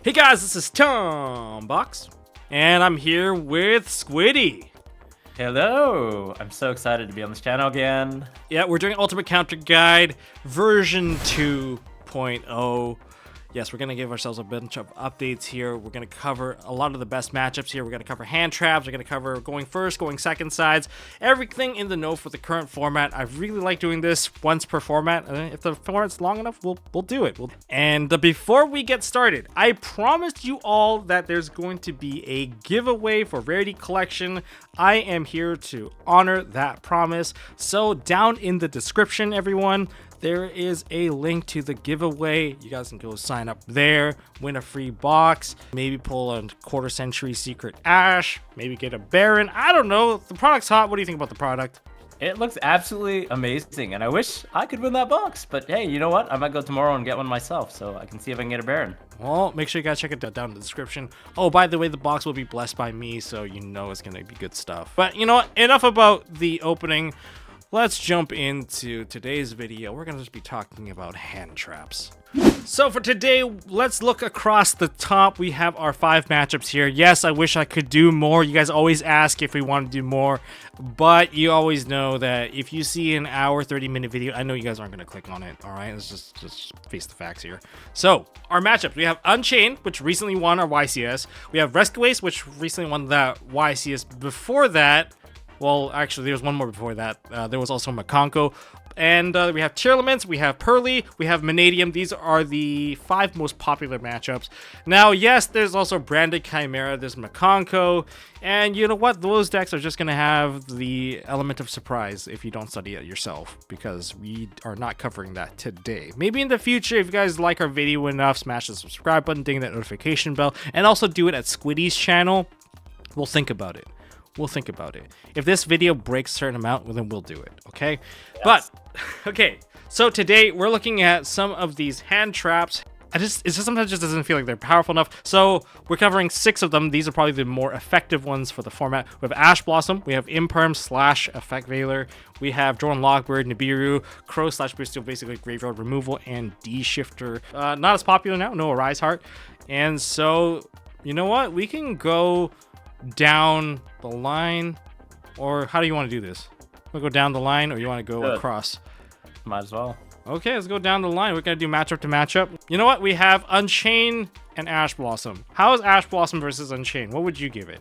Hey guys, this is Tom Box, and I'm here with Squiddy. Hello! I'm so excited to be on this channel again. Yeah, we're doing Ultimate Counter Guide version 2.0. Yes, we're going to give ourselves a bunch of updates here. We're going to cover a lot of the best matchups here. We're going to cover hand traps. We're going to cover going first, going second sides. Everything in the know for the current format. I really like doing this once per format. If the format's long enough, we'll do it. And before we get started, I promised you all that there's going to be a giveaway for Rarity Collection. I am here to honor that promise. So down in the description, everyone, there is a link to the giveaway. You guys can go sign up there, win a free box, maybe pull a quarter century secret Ash, maybe get a Baron. I don't know. The product's hot. What do you think about the product? It looks absolutely amazing, and I wish I could win that box. But hey, you know what? I might go tomorrow and get one myself, so I can see if I can get a Baron. Well, make sure you guys check it down in the description. Oh, by the way, the box will be blessed by me, so you know it's going to be good stuff. But you know what? Enough about the opening. Let's jump into today's video. We're going to just be talking about hand traps. So for today, let's look across the top. We have our 5 matchups here. Yes, I wish I could do more. You guys always ask if we want to do more, but you always know that if you see an hour, 30-minute video, I know you guys aren't going to click on it, all right? Let's just face the facts here. So our matchups, we have Unchained, which recently won our YCS. We have Rescuace, which recently won that YCS. Before that, well, actually, there was one more before that. There was also Makonko. And we have Tearlaments, we have Purrely, we have Mannadium. These are the 5 most popular matchups. Now, yes, there's also Branded Chimera, there's Makonko. And you know what? Those decks are just going to have the element of surprise if you don't study it yourself, because we are not covering that today. Maybe in the future, if you guys like our video enough, smash the subscribe button, ding that notification bell, and also do it at Squiddy's channel. We'll think about it. We'll think about it. If this video breaks a certain amount, well, then we'll do it, okay? Yes. But, okay, so today we're looking at some of these hand traps. It just sometimes just doesn't feel like they're powerful enough. So we're covering 6 of them. These are probably the more effective ones for the format. We have Ash Blossom, we have Imperm / Effect Veiler, we have Drone Lockbird, Nibiru, Crow / Bristol, basically Graveyard Removal, and D-Shifter. Not as popular now, no Arise Heart. And so, you know what? We can go down the line, or how do you want to do this? Want to go down the line, or you want to go across? Might as well. Okay, let's go down the line. We're gonna do matchup to matchup. You know what? We have Unchained and Ash Blossom. How is Ash Blossom versus Unchained? What would you give it?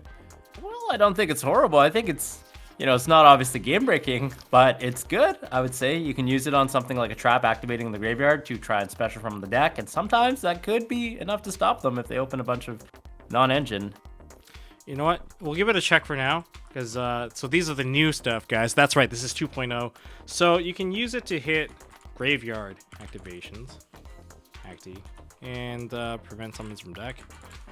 Well, I don't think it's horrible. I think it's, you know, it's not obviously game breaking, but it's good. I would say you can use it on something like a trap activating in the graveyard to try and special from the deck, and sometimes that could be enough to stop them if they open a bunch of non-engine. You know what? We'll give it a check for now, because so these are the new stuff, guys. That's right, this is 2.0. So you can use it to hit graveyard activations, and prevent summons from deck.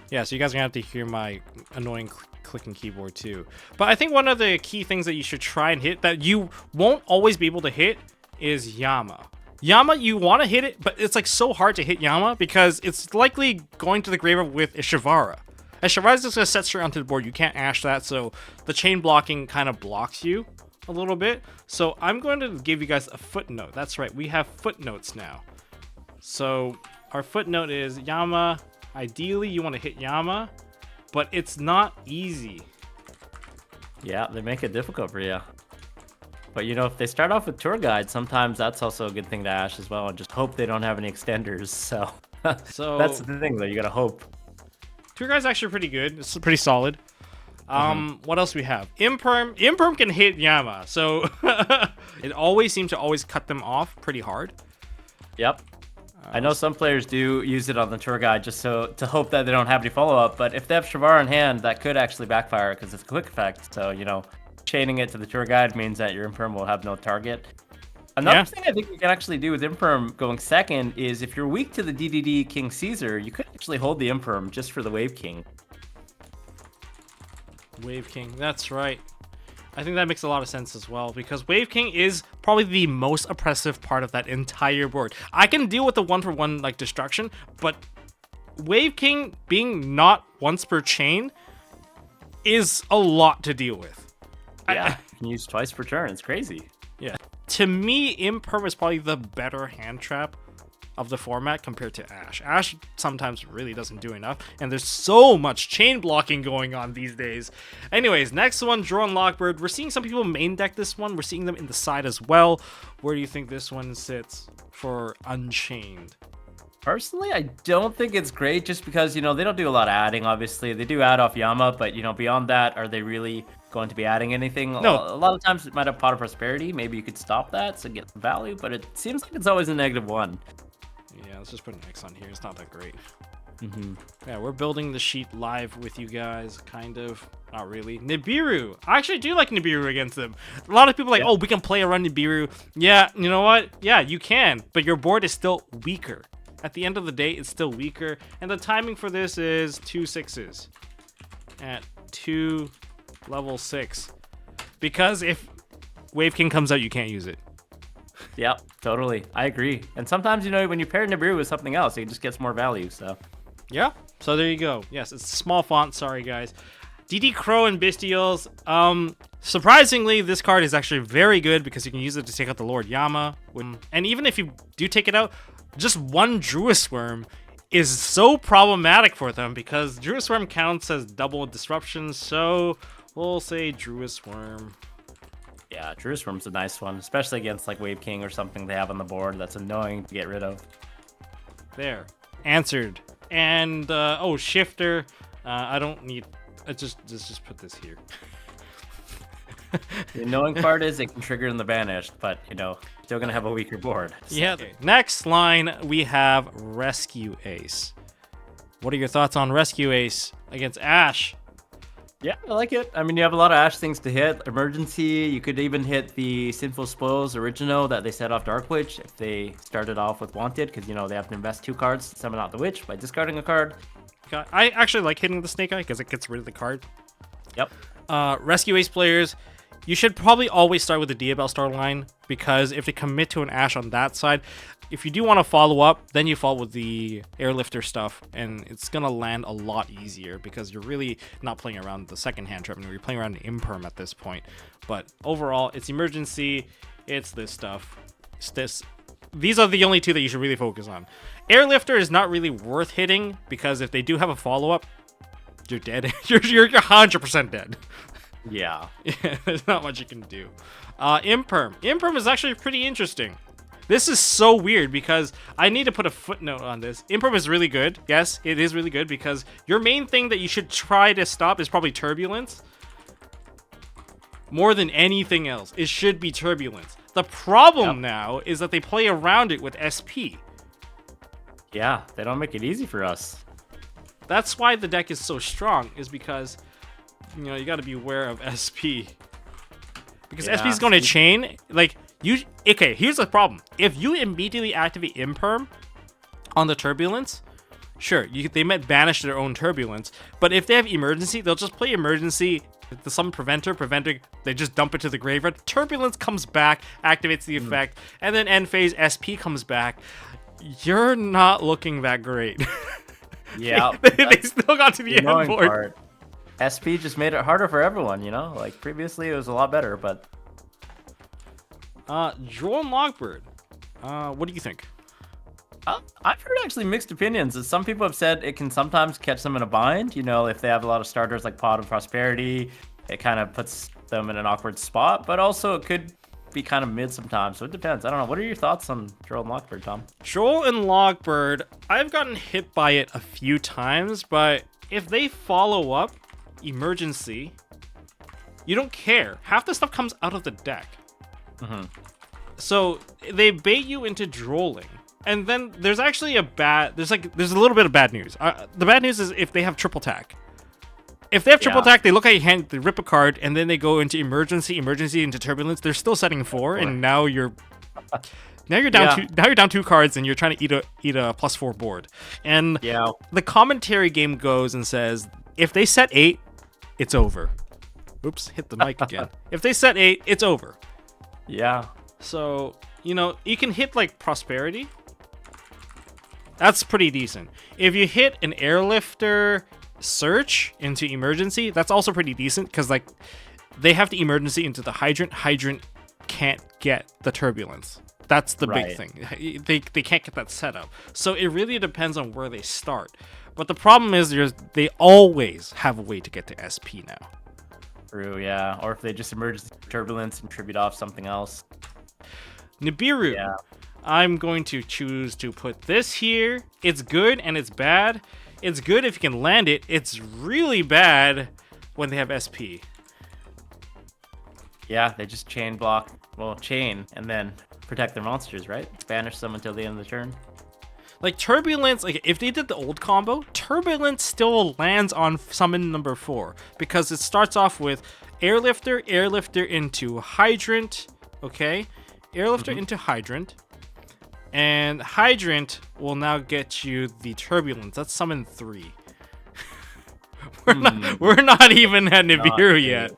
Yeah, so you guys are gonna have to hear my annoying clicking keyboard too. But I think one of the key things that you should try and hit that you won't always be able to hit is Yama. Yama, you want to hit it, but it's like so hard to hit Yama because it's likely going to the graveyard with a Shavara. A Shavara is just going to set straight onto the board. You can't Ash that, so the chain blocking kind of blocks you a little bit. So I'm going to give you guys a footnote. That's right, we have footnotes now. So our footnote is Yama. Ideally, you want to hit Yama, but it's not easy. Yeah, they make it difficult for you. But you know, if they start off with Tour Guide, sometimes that's also a good thing to Ash as well, and just hope they don't have any extenders. So that's the thing, though. You gotta hope. Tour Guide's actually pretty good. It's pretty solid. What else we have? Imperm. Imperm can hit Yama, so it always seems to always cut them off pretty hard. Yep. I know some players do use it on the Tour Guide just to hope that they don't have any follow-up, but if they have Shavara in hand, that could actually backfire because it's a quick effect. So, you know, chaining it to the Tour Guide means that your Imperm will have no target. Another thing I think you can actually do with Imperm going second is if you're weak to the DDD King Caesar, you could actually hold the Imperm just for the Wave King. Wave King, that's right. I think that makes a lot of sense as well, because Wave King is probably the most oppressive part of that entire board. I can deal with the 1-for-1 like destruction, but Wave King being not once per chain is a lot to deal with. Yeah, you can use twice per turn. It's crazy. Yeah. To me, Imperm is probably the better hand trap of the format compared to Ash. Ash sometimes really doesn't do enough, and there's so much chain blocking going on these days. Anyways, next one, Drone Lockbird. We're seeing some people main deck this one. We're seeing them in the side as well. Where do you think this one sits for Unchained? Personally, I don't think it's great just because, they don't do a lot of adding, obviously. They do add off Yama, but, beyond that, are they really going to be adding anything? No. A lot of times it might have Pot of Prosperity. Maybe you could stop that to get some value, but it seems like it's always a -1. Yeah, let's just put an X on here. It's not that great. Yeah, we're building the sheet live with you guys, kind of. Not really. Nibiru. I actually do like Nibiru against them. A lot of people are like, oh, we can play around Nibiru. Yeah, you know what? Yeah, you can, but your board is still weaker. At the end of the day, it's still weaker. And the timing for this is 2 6s at 2 level 6. Because if Wave King comes out, you can't use it. Yep, totally. I agree. And sometimes, when you pair Nibiru with something else, it just gets more value, so. Yeah, so there you go. Yes, it's small font. Sorry, guys. DD Crow and Bestials. Surprisingly, this card is actually very good because you can use it to take out the Lord Yama. And even if you do take it out, just one Druid Worm is so problematic for them because Druid Worm counts as double disruption. So we'll say Druid Worm. Yeah, Druid Worm's a nice one, especially against like Wave King or something they have on the board that's annoying to get rid of. There, answered. And oh, Shifter. I don't need. Just put this here. The annoying part is it can trigger in the banished, but still gonna have a weaker board. Yeah. Okay. Next line we have Rescue Ace. What are your thoughts on Rescue Ace against Ash? Yeah, I like it. I mean, you have a lot of Ash things to hit. Emergency, you could even hit the Sinful Spoils Original that they set off Dark Witch if they started off with Wanted, because, they have to invest 2 cards to summon out the Witch by discarding a card. I actually like hitting the Snake Eye because it gets rid of the card. Yep. Rescue Ace players, you should probably always start with the Diabell Star line, because if they commit to an Ash on that side, if you do want to follow up, then you follow with the Airlifter stuff, and it's going to land a lot easier because you're really not playing around the second hand trap. You're playing around an Imperm at this point. But overall, it's Emergency, it's this stuff. It's this. These are the only 2 that you should really focus on. Airlifter is not really worth hitting because if they do have a follow-up, you're dead. you're 100% dead. Yeah. There's not much you can do. Imperm. Imperm is actually pretty interesting. This is so weird because I need to put a footnote on this. Imperm is really good. Yes, it is really good because your main thing that you should try to stop is probably Turbulence. More than anything else, it should be Turbulence. The problem now is that they play around it with SP. Yeah, they don't make it easy for us. That's why the deck is so strong, is because, you got to be aware of SP. Because SP is going to chain, okay, here's the problem. If you immediately activate Imperm on the Turbulence, sure, they might banish their own Turbulence, but if they have Emergency, they'll just play Emergency, the summon Preventer, they just dump it to the graveyard, Turbulence comes back, activates the effect, and then end phase SP comes back. You're not looking that great. Yeah. they still got to the end board. Part. SP just made it harder for everyone, Like, previously it was a lot better, but... Drone Lockbird. What do you think? I've heard actually mixed opinions. Some people have said it can sometimes catch them in a bind. If they have a lot of starters like Pot of Prosperity, it kind of puts them in an awkward spot. But also it could be kind of mid sometimes. So it depends. I don't know. What are your thoughts on Droll and Lockbird, Tom? Droll and Lockbird, I've gotten hit by it a few times, but if they follow up Emergency, you don't care. Half the stuff comes out of the deck. So they bait you into drolling. And then there's actually there's a little bit of bad news. The bad news is if they have triple tack. If they have triple attack, they look at your hand, they rip a card, and then they go into emergency into turbulence. They're still setting 4, and now you're down 2 cards, and you're trying to eat a +4 board. And the commentary game goes and says, if they set 8, it's over. Oops, hit the mic again. If they set 8, it's over. Yeah. So, you can hit like Prosperity. That's pretty decent. If you hit an Airlifter Search into Emergency, that's also pretty decent because they have to Emergency into the Hydrant. Hydrant can't get the Turbulence. That's the big Right. thing. They can't get that set up. So it really depends on where they start. But the problem is they always have a way to get to SP now. True, yeah. Or if they just emerge turbulence and tribute off something else. Nibiru. Yeah. I'm going to choose to put this here. It's good and it's bad. It's good if you can land it. It's really bad when they have SP. Yeah, they just chain block, well, chain, and then protect their monsters, right? Banish them until the end of the turn. Like Turbulence, like if they did the old combo, Turbulence still lands on summon number 4 because it starts off with Airlifter, Airlifter into Hydrant, okay? Airlifter into Hydrant, and Hydrant will now get you the Turbulence. That's summon 3. We're not even at Nibiru yet.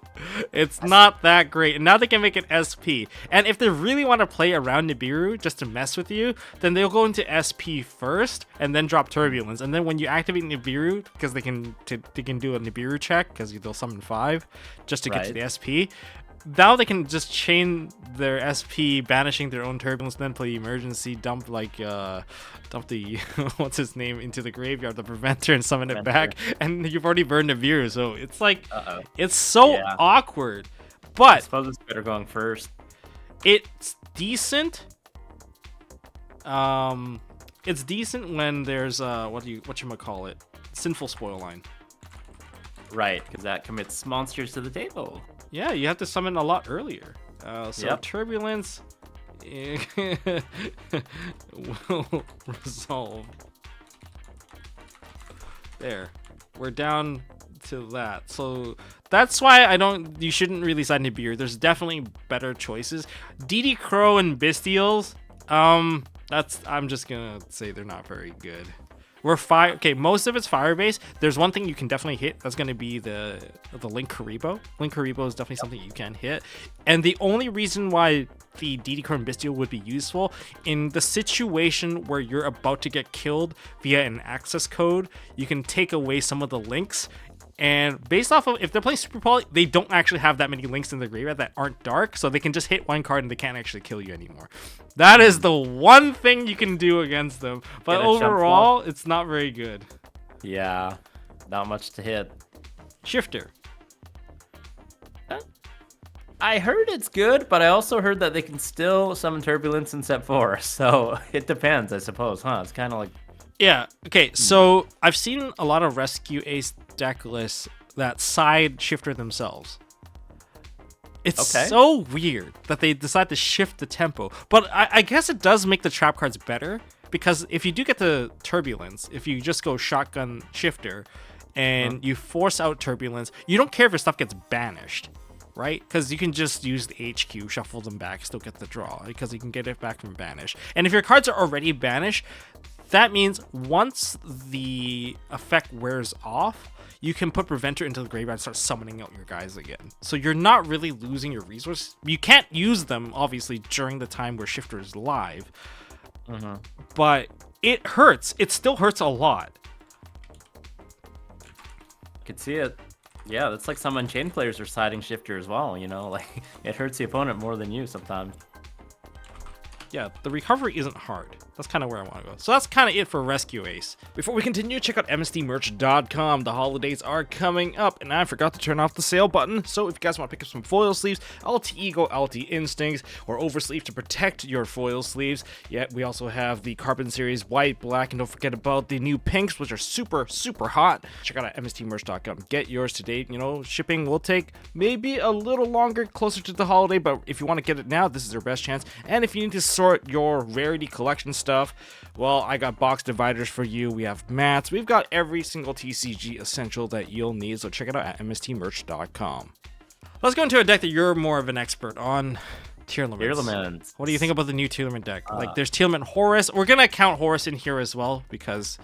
It's not that great. And now they can make it SP. And if they really want to play around Nibiru just to mess with you, then they'll go into SP first and then drop Turbulence. And then when you activate Nibiru, because they can do a Nibiru check because they'll summon 5 just to get to the SP. Now they can just chain their SP, banishing their own Turbulence, then play Emergency, dump the what's his name into the graveyard, the Preventer, and summon it back, and you've already burned Nibiru. So it's like it's so awkward. But I suppose it's better going first. It's decent. It's decent when there's whatchamacallit, Sinful Spoil Line. Right, because that commits monsters to the table. Yeah, you have to summon a lot earlier. Turbulence will resolve. There. We're down to that. So that's why you shouldn't really side Nibiru. There's definitely better choices. DD Crow and Bestials, I'm just gonna say they're not very good. Most of it's fire based. There's one thing you can definitely hit. That's going to be the Link Karibo. Link Karibo is definitely something you can hit. And the only reason why the DD Crow and Bestial would be useful in the situation where you're about to get killed via an access code, you can take away some of the links. And based off of, if they're playing Super Poly, they don't actually have that many links in the graveyard that aren't dark, so they can just hit one card and they can't actually kill you anymore. That is the one thing you can do against them. But overall, it's not very good. Yeah, not much to hit. Shifter. I heard it's good, but I also heard that they can still summon Turbulence in set 4, so it depends, I suppose, huh? It's kind of like... Yeah, okay, so I've seen a lot of Rescue Ace deck lists that side Shifter themselves. It's so weird that they decide to shift the tempo. But I guess it does make the trap cards better, because if you do get the Turbulence, if you just go Shotgun Shifter and you force out Turbulence, you don't care if your stuff gets banished, right? Because you can just use the HQ, shuffle them back, still get the draw, because you can get it back from banish. And if your cards are already banished, that means once the effect wears off, you can put Preventer into the graveyard and start summoning out your guys again. So you're not really losing your resources. You can't use them, obviously, during the time where Shifter is live. But it hurts. It still hurts a lot. I could see it. Yeah, that's like some Unchained players are siding Shifter as well, you know? Like, it hurts the opponent more than you sometimes. Yeah, the recovery isn't hard. That's kind of where I want to go. So that's kind of it for Rescue Ace. Before we continue, check out MSTmerch.com. The holidays are coming up, and I forgot to turn off the sale button. So if you guys want to pick up some foil sleeves, LT Ego, LT Instincts, or Oversleeve to protect your foil sleeves. Yeah, we also have the Carbon Series white, black, and don't forget about the new pinks, which are super, super hot. Check out MSTmerch.com. Get yours today. You know, shipping will take maybe a little longer, closer to the holiday, but if you want to get it now, this is your best chance. And if you need to sort your rarity collection stuff, well, I got box dividers for you. We have mats. We've got every single TCG essential that you'll need, so check it out at MSTmerch.com. Let's go into a deck that you're more of an expert on. Tearlaments. What do you think about the new Tearlament deck? Like, there's Tearlament Horus. We're gonna count Horus in here as well, because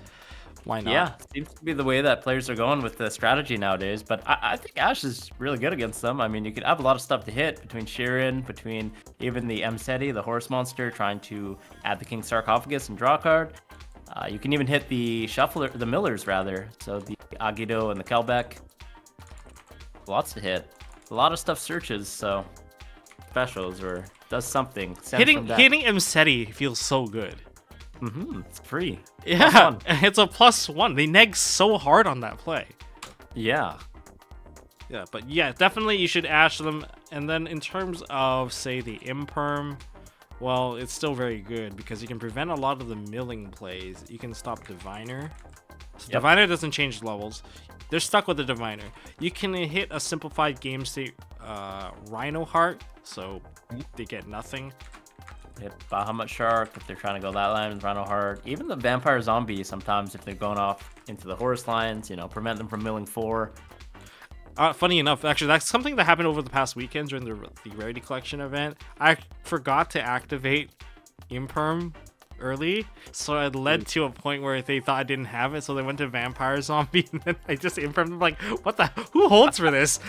why not? Yeah, seems to be the way that players are going with the strategy nowadays, but I think Ash is really good against them. I mean, you could have a lot of stuff to hit between Sheeran, between even the MST.TV, the horse monster, trying to add the King Sarcophagus and draw a card. You can even hit the Shuffler, the Millers rather, so the Agido and the Kelbeck. Lots to hit. A lot of stuff searches, so specials or does something. Hitting MST.TV feels so good. It's free. Yeah, it's a +1. They neg so hard on that play. Yeah. Yeah, but yeah, definitely you should ash them. And then in terms of, say, the imperm, well, it's still very good because you can prevent a lot of the milling plays. You can stop Diviner. So Diviner doesn't change levels. They're stuck with the Diviner. You can hit a simplified game state Rhino Heart, so they get nothing. Hit Bahamut Shark if they're trying to go that line with Rhino Heart. Even the Vampire Zombie sometimes if they're going off into the horse lines, you know, prevent them from milling 4. Funny enough, actually, that's something that happened over the past weekend during the Rarity Collection event. I forgot to activate Imperm early, so it led to a point where they thought I didn't have it, so they went to Vampire Zombie, and then I just Impermed them, like, what the? Who holds for this?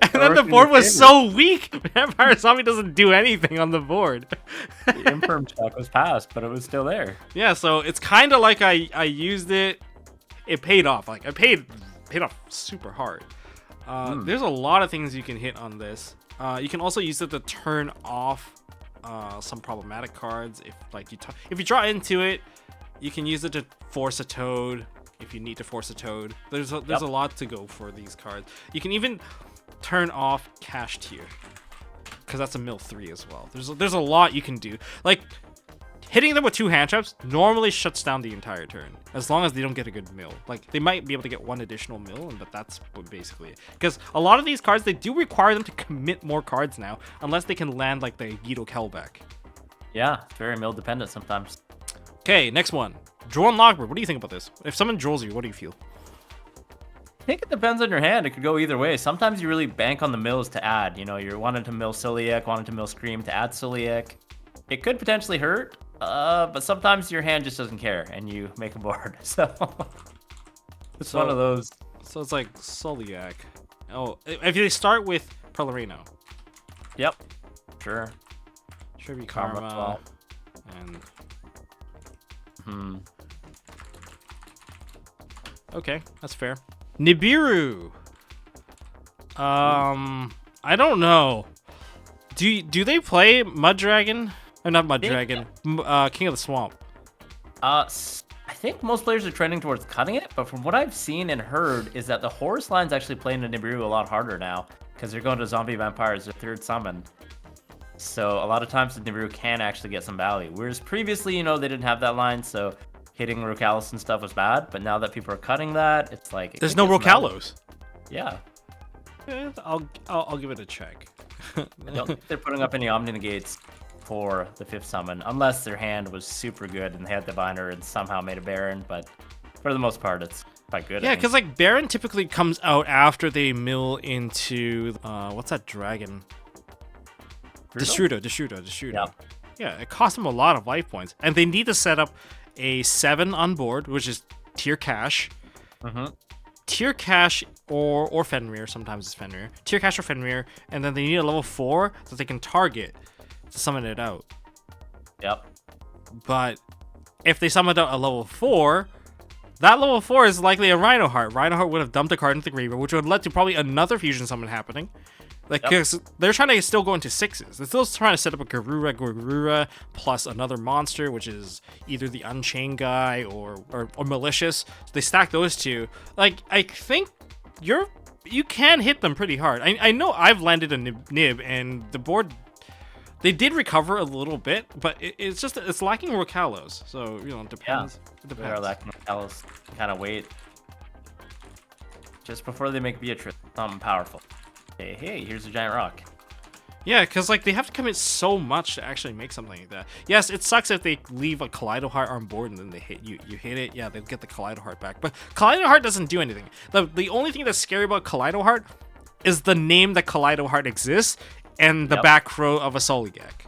And then the board was so weak, Vampire Zombie doesn't do anything on the board. The Imperm check was passed, but it was still there. Yeah, so it's kind of like I used it. It paid off. Like, I paid off super hard. There's a lot of things you can hit on this. You can also use it to turn off some problematic cards. If you draw into it, you can use it to force a Toad if you need to force a Toad. There's a lot to go for these cards. You can even turn off Cash Tier because that's a mill 3 as well. There's a lot you can do. Like, hitting them with 2 hand traps normally shuts down the entire turn, as long as they don't get a good mill. Like, they might be able to get 1 additional mill, but that's basically it. Because a lot of these cards, they do require them to commit more cards now, unless they can land, like, the Yugioh Kelbeck. Yeah, it's very mill dependent sometimes. Okay, next one. Draw and Logboard. What do you think about this? If someone draws you, what do you feel? I think it depends on your hand. It could go either way. Sometimes you really bank on the mills to add. You know, you're wanting to mill Celiac, wanting to mill Scream to add Celiac. It could potentially hurt. But sometimes your hand just doesn't care and you make a board. So it's one of those. So it's like Celiac. Oh, if you start with Purrely. Yep. Sure. Tribute Karma. And okay, that's fair. Nibiru. I don't know. Do they play Mud Dragon? Or not Mud Dragon. King of the Swamp. I think most players are trending towards cutting it, but from what I've seen and heard is that the horse line's actually playing the Nibiru a lot harder now because they're going to zombie vampires, their 3rd summon. So a lot of times the Nibiru can actually get some value. Whereas previously, you know, they didn't have that line, so hitting Rocalos and stuff was bad. But now that people are cutting that, it's like there's no Rocalos. Yeah. I'll give it a check. I don't think they're putting up any Omni Negates for the 5th summon, unless their hand was super good and they had Diviner and somehow made a Baron, but for the most part, it's quite good. Yeah, because like Baron typically comes out after they mill into what's that dragon? Destrudo. Yeah, it costs them a lot of life points, and they need to set up a 7 on board, which is Tier Cash. Tier Cash or Fenrir, sometimes it's Fenrir. Tier Cash or Fenrir, and then they need a level 4 that they can target to summon it out. Yep. But if they summoned out a level 4, that level 4 is likely a Rhino Heart. Rhino Heart would have dumped a card into the graveyard, which would have led to probably another fusion summon happening. Like, because they're trying to still go into 6s. They're still trying to set up a Garura plus another monster, which is either the Unchained guy or Malicious. So they stack those 2. Like, I think you can hit them pretty hard. I know I've landed a nib, and the board, they did recover a little bit, but it's lacking Rocalos. So, you know, it depends. Yeah, it depends. They are lacking Rocalos. Kind of wait just before they make Beatrice something powerful. Hey, here's a giant rock. Yeah, because like they have to commit so much to actually make something like that. Yes, it sucks if they leave a Kaleido Heart on board and then they hit you. You hit it, yeah, they'll get the Kaleido Heart back. But Kaleido Heart doesn't do anything. The only thing that's scary about Kaleido Heart is the name that Kaleido Heart exists and the back row of a Soligak.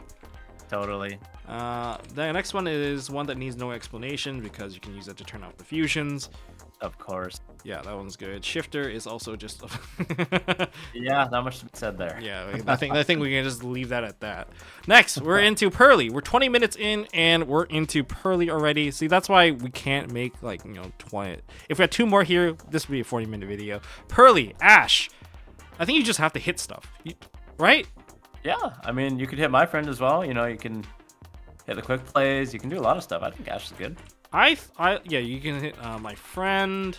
Totally. The next one is one that needs no explanation because you can use it to turn off the fusions. Of course. Yeah, that one's good. Shifter is also just... Yeah, not much to be said there. Yeah, I think we can just leave that at that. Next, we're into Purrely. We're 20 minutes in, and we're into Purrely already. See, that's why we can't make, like, 20... If we had 2 more here, this would be a 40-minute video. Purrely, Ash. I think you just have to hit stuff. Right? Yeah, I mean, you could hit my friend as well. You know, you can hit the quick plays. You can do a lot of stuff. I think Ash is good. Yeah, you can hit my friend.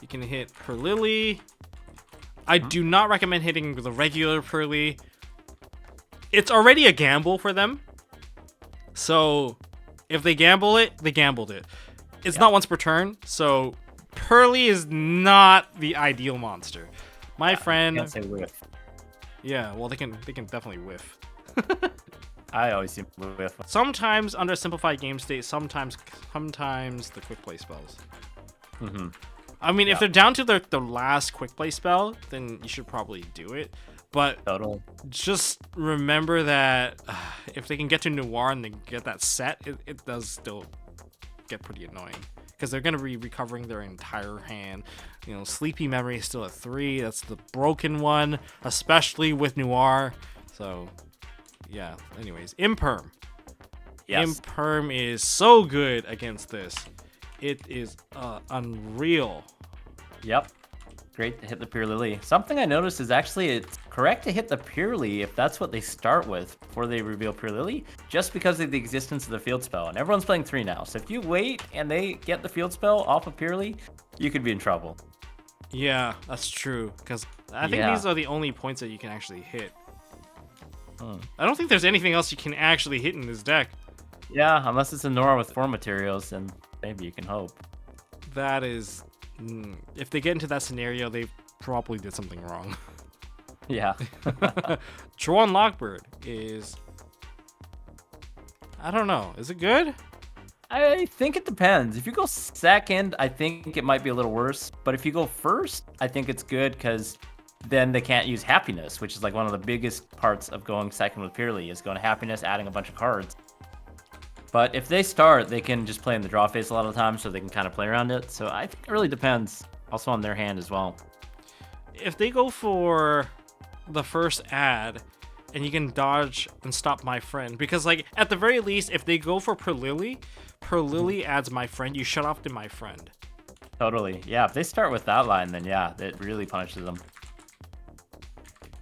You can hit Purrely. I do not recommend hitting the regular Purrely. It's already a gamble for them. So if they gamble it, they gambled it. It's not once per turn, so Purrely is not the ideal monster. My friend. Can't say whiff. Yeah, well they can definitely whiff. I always seem to whiff. Sometimes under simplified game state, sometimes the quick play spells. I mean, if they're down to the last quick play spell, then you should probably do it. But just remember that if they can get to Noir and they get that set, it does still get pretty annoying. Because they're going to be recovering their entire hand. You know, Sleepy Memory is still at 3. That's the broken one, especially with Noir. So, yeah. Anyways, Imperm. Yes. Imperm is so good against this. It is unreal. Yep. Great to hit the Purrely. Something I noticed is actually it's correct to hit the Purrely if that's what they start with before they reveal Purrely, just because of the existence of the field spell. And everyone's playing 3 now, so if you wait and they get the field spell off of Purrely, you could be in trouble. Yeah, that's true, because I think these are the only points that you can actually hit. I don't think there's anything else you can actually hit in this deck. Yeah, unless it's a Nora with 4 materials, then maybe you can hope. That is... if they get into that scenario, they probably did something wrong. Yeah. Tron Lockbird is... I don't know. Is it good? I think it depends. If you go second, I think it might be a little worse. But if you go first, I think it's good because then they can't use Happiness, which is like one of the biggest parts of going second with Purrely, is going to Happiness, adding a bunch of cards. But if they start, they can just play in the draw phase a lot of the time, so they can kind of play around it. So I think it really depends. Also on their hand as well. If they go for the first ad, and you can dodge and stop my friend, because like at the very least, if they go for Purrely adds my friend, you shut off to my friend. Totally. Yeah, if they start with that line, then yeah, it really punishes them.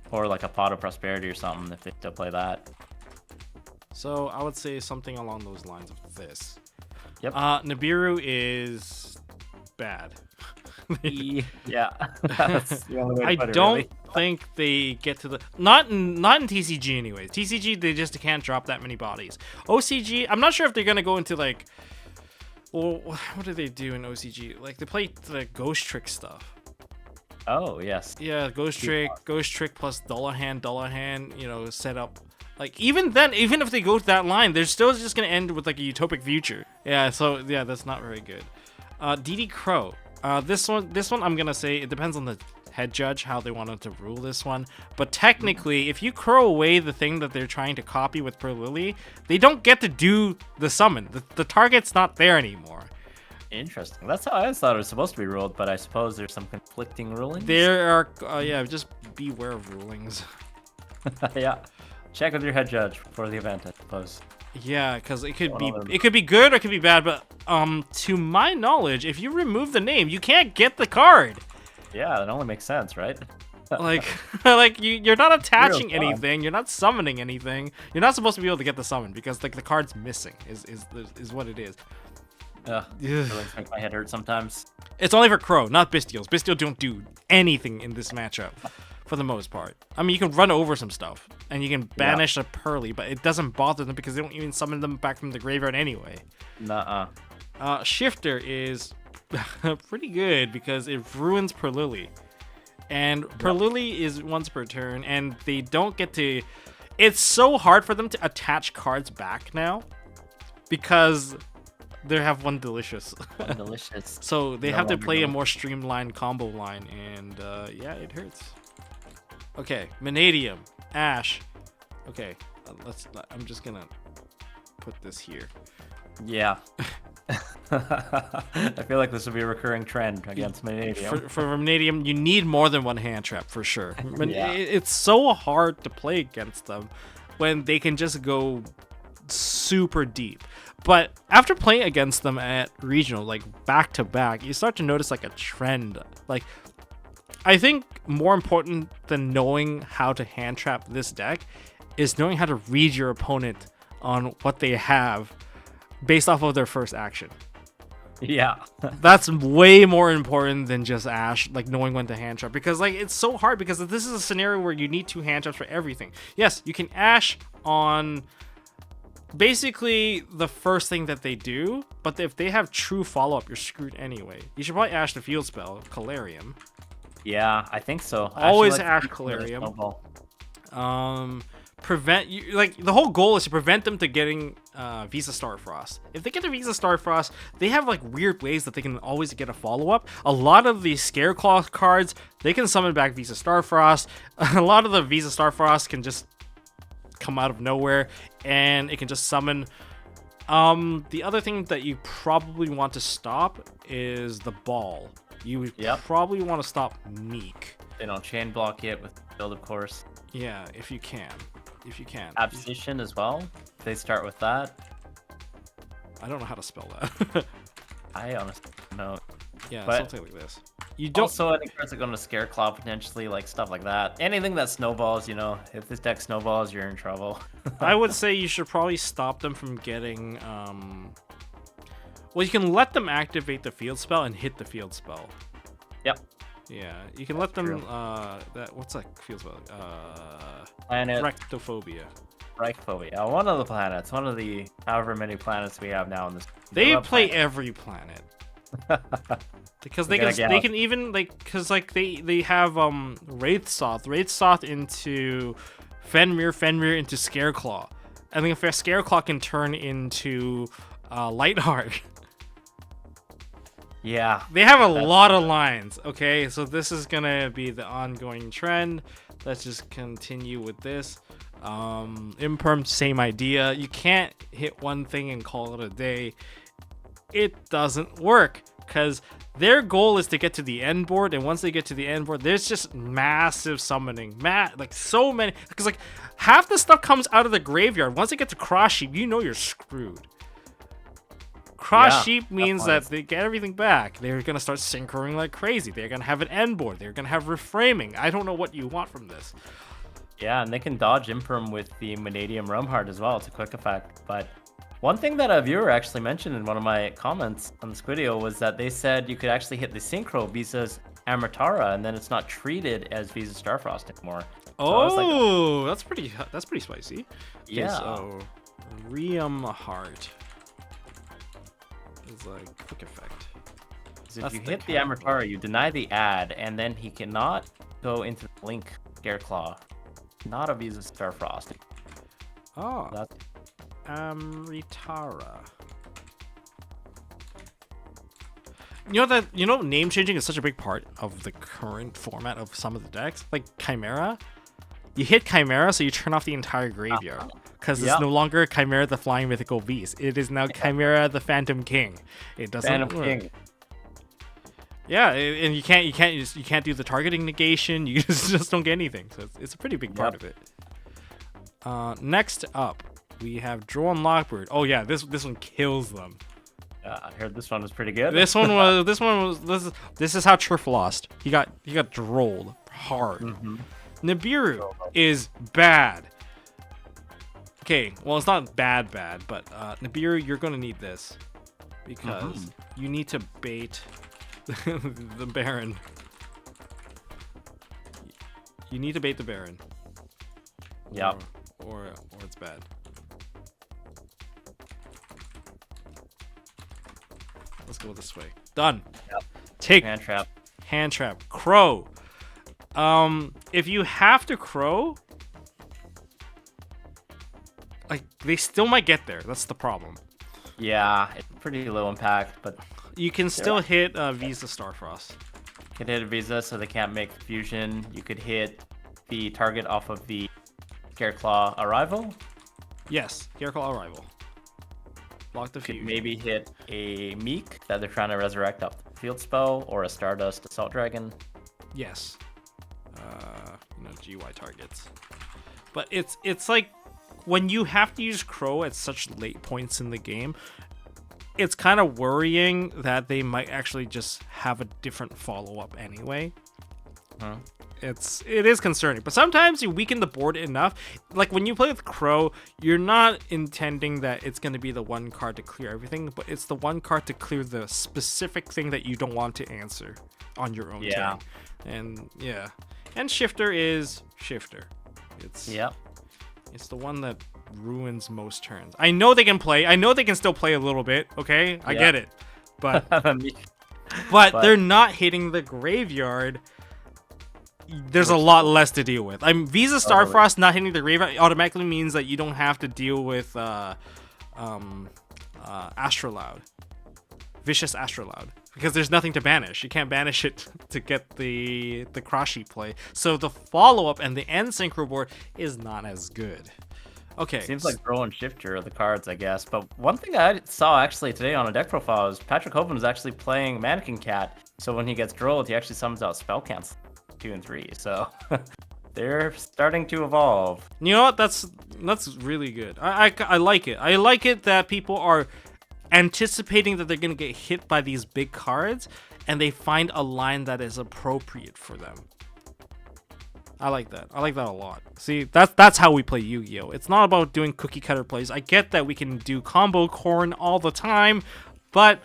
Or like a Pot of Prosperity or something if they still play that. So I would say something along those lines of this. Yep. Nibiru is bad. Yeah. That's the only way to I put it, don't really. think they get to the not in TCG anyways. TCG they just can't drop that many bodies. OCG, I'm not sure if they're gonna go into like, well, what do they do in OCG? Like they play the Ghost Trick stuff. Oh yes. Yeah, Ghost Trick plus Dollar Hand, you know, set up. Like, even then, even if they go to that line, they're still just going to end with, like, a utopic future. Yeah, so, yeah, that's not very good. DD Crow. This one, I'm going to say, it depends on the head judge, how they wanted to rule this one. But technically, if you crow away the thing that they're trying to copy with Purrely, they don't get to do the summon. The target's not there anymore. Interesting. That's how I thought it was supposed to be ruled, but I suppose there's some conflicting rulings. There are, yeah, just beware of rulings. Yeah. Check with your head judge before the event, I suppose. Yeah, because it could be good or it could be bad. But to my knowledge, if you remove the name, you can't get the card. Yeah, that only makes sense, right? like you're not attaching anything. You're not summoning anything. You're not supposed to be able to get the summon because like the card's missing. Is what it is. Feelings make my head hurt sometimes. It's only for Crow, not Bestials. Bestial don't do anything in this matchup. For the most part. I mean, you can run over some stuff, and you can banish a Purrely, but it doesn't bother them because they don't even summon them back from the graveyard anyway. Nuh-uh. Shifter is pretty good because it ruins Purrely. And Purrely is once per turn, and they don't get to... It's so hard for them to attach cards back now because they have one Delicious. So they have to play a more streamlined combo line, and yeah, it hurts. Okay, Mannadium, Ash. Okay, I'm just gonna put this here. Yeah. I feel like this will be a recurring trend against Mannadium. For Mannadium, you need more than one hand trap for sure. It's so hard to play against them when they can just go super deep. But after playing against them at regional, like back to back, you start to notice like a trend. Like, I think more important than knowing how to hand trap this deck is knowing how to read your opponent on what they have based off of their first action. Yeah. That's way more important than just Ash, like knowing when to hand trap, because like it's so hard, because this is a scenario where you need 2 hand traps for everything. Yes, you can Ash on basically the first thing that they do, but if they have true follow-up, you're screwed anyway. You should probably Ash the field spell, Calarium. Yeah, I think so. Always Ash Calarium. Prevent you, like the whole goal is to prevent them to getting Visa Starfrost. If they get a Visa Starfrost, they have like weird ways that they can always get a follow-up. A lot of the Scareclaw cards, they can summon back Visa Starfrost. A lot of the Visa Starfrost can just come out of nowhere, and it can just summon. The other thing that you probably want to stop is the ball. You probably want to stop Meek. They don't chain block it with build, of course. Yeah, if you can. If you can. Abscission as well. If they start with that. I don't know how to spell that. I honestly don't know. Yeah, but something like this. You don't. Also, any cards that go into Scareclaw potentially, like stuff like that. Anything that snowballs, you know, if this deck snowballs, you're in trouble. I would say you should probably stop them from getting. Well, you can let them activate the field spell and hit the field spell. Yep. Yeah, you can let them. That what's that field spell? Planet. Rectophobia. Rectophobia. One of the planets. One of the however many planets we have now in this. They play every planet. Because they can even like, because like they have Wraithsoth into Fenrir into Scareclaw, and then if Scareclaw can turn into Lightheart. Yeah, they have a lot of lines. Okay, so this is gonna be the ongoing trend. Let's just continue with this. Imperm, same idea. You can't hit one thing and call it a day. It doesn't work, because their goal is to get to the end board, and once they get to the end board, there's just massive summoning, like so many, because like half the stuff comes out of the graveyard. Once they get to Cross Sheep, you know you're screwed. Cross Sheep means that they get everything back. They're gonna start synchroing like crazy. They're gonna have an end board. They're gonna have reframing. I don't know what you want from this. Yeah, and they can dodge Imperm with the Mannadium Rumheart as well. It's a quick effect, but one thing that a viewer actually mentioned in one of my comments on the Squiddy was that they said you could actually hit the Synchro Visa's Amritara, and then it's not treated as Visa Starfrost anymore. So that's pretty spicy. Okay, yeah. So Heart is like quick effect. So if you hit the Amritara, you deny the ad, and then he cannot go into the Link Scareclaw. Not a Visa Starfrost. Oh. That's Amritara. You know name changing is such a big part of the current format of some of the decks. Like Chimera. You hit Chimera, so you turn off the entire graveyard. Because it's no longer Chimera the Flying Mythical Beast. It is now Chimera the Phantom King. It doesn't work. King. Yeah, and you can't do the targeting negation. You just don't get anything. So it's a pretty big part of it. Next up, we have Droll and Lockbird. Oh yeah, this one kills them. I heard this one was pretty good. This is how Turf lost. He got drolled hard. Nibiru is bad. Okay, well it's not bad, but Nibiru, you're gonna need this because you need to bait the Baron. You need to bait the Baron. Yeah. Or it's bad. Let's go this way. Done. Yep. Take hand trap. Hand trap. Crow. If you have to Crow, like they still might get there. That's the problem. Yeah, it's pretty low impact, but you can still hit Visa Starfrost. You can hit a Visa, so they can't make fusion. You could hit the target off of the Scareclaw Arrival. Yes, Scareclaw Arrival. Block the fusion. Maybe hit a Meek that they're trying to resurrect off the field spell, or a Stardust Assault Dragon. Yes. GY targets. But it's like when you have to use Crow at such late points in the game, it's kind of worrying that they might actually just have a different follow-up anyway. it is concerning. But sometimes you weaken the board enough. Like when you play with Crow, you're not intending that it's going to be the one card to clear everything, but it's the one card to clear the specific thing that you don't want to answer on your own turn. And yeah, and Shifter is Shifter. It's the one that ruins most turns. I know they can play. I know they can still play a little bit. Okay, I get it, but but they're not hitting the graveyard. There's a lot less to deal with. Visa Starfrost not hitting the graveyard automatically means that you don't have to deal with Astrolaud, Vicious Astrolaud, because there's nothing to banish. You can't banish it to get the Krashi play. So the follow-up and the end synchro board is not as good. Okay. Seems like Throw and Shifter are the cards, I guess. But one thing I saw actually today on a deck profile is Patrick Hoban is actually playing Mannequin Cat. So when he gets drilled, he actually summons out Spell Cancel 2 and 3. So they're starting to evolve. You know what? That's really good. I like it. I like it that people are anticipating that they're gonna get hit by these big cards, and they find a line that is appropriate for them. I like that. I like that a lot. See, that's how we play Yu-Gi-Oh! It's not about doing cookie cutter plays. I get that we can do combo corn all the time, but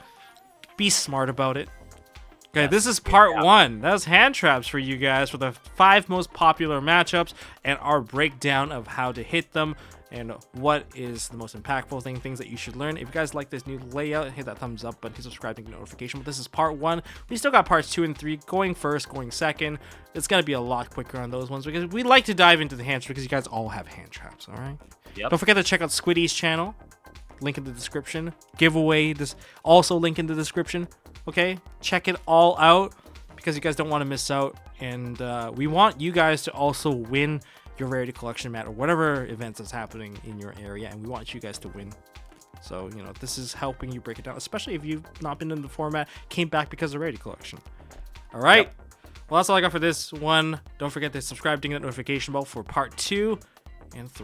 be smart about it. Okay, this is part 1. That's hand traps for you guys for the 5 most popular matchups and our breakdown of how to hit them and what is the most impactful things that you should learn. If you guys like this new layout, hit that thumbs up button, hit subscribe, and get notification. But this is part 1. We still got parts 2 and 3 going first, going second. It's gonna be a lot quicker on those ones because we like to dive into the hand traps because you guys all have hand traps. All right. Yep. Don't forget to check out Squiddy's channel. Link in the description. Giveaway, this also link in the description. Okay, check it all out because you guys don't want to miss out, and we want you guys to also win your rarity collection mat or whatever events is happening in your area, and we want you guys to win. So you know, this is helping you break it down, especially if you've not been in the format, came back because of rarity collection. All right. Well, that's all I got for this one. Don't forget to subscribe, ding that notification bell for part 2 and 3.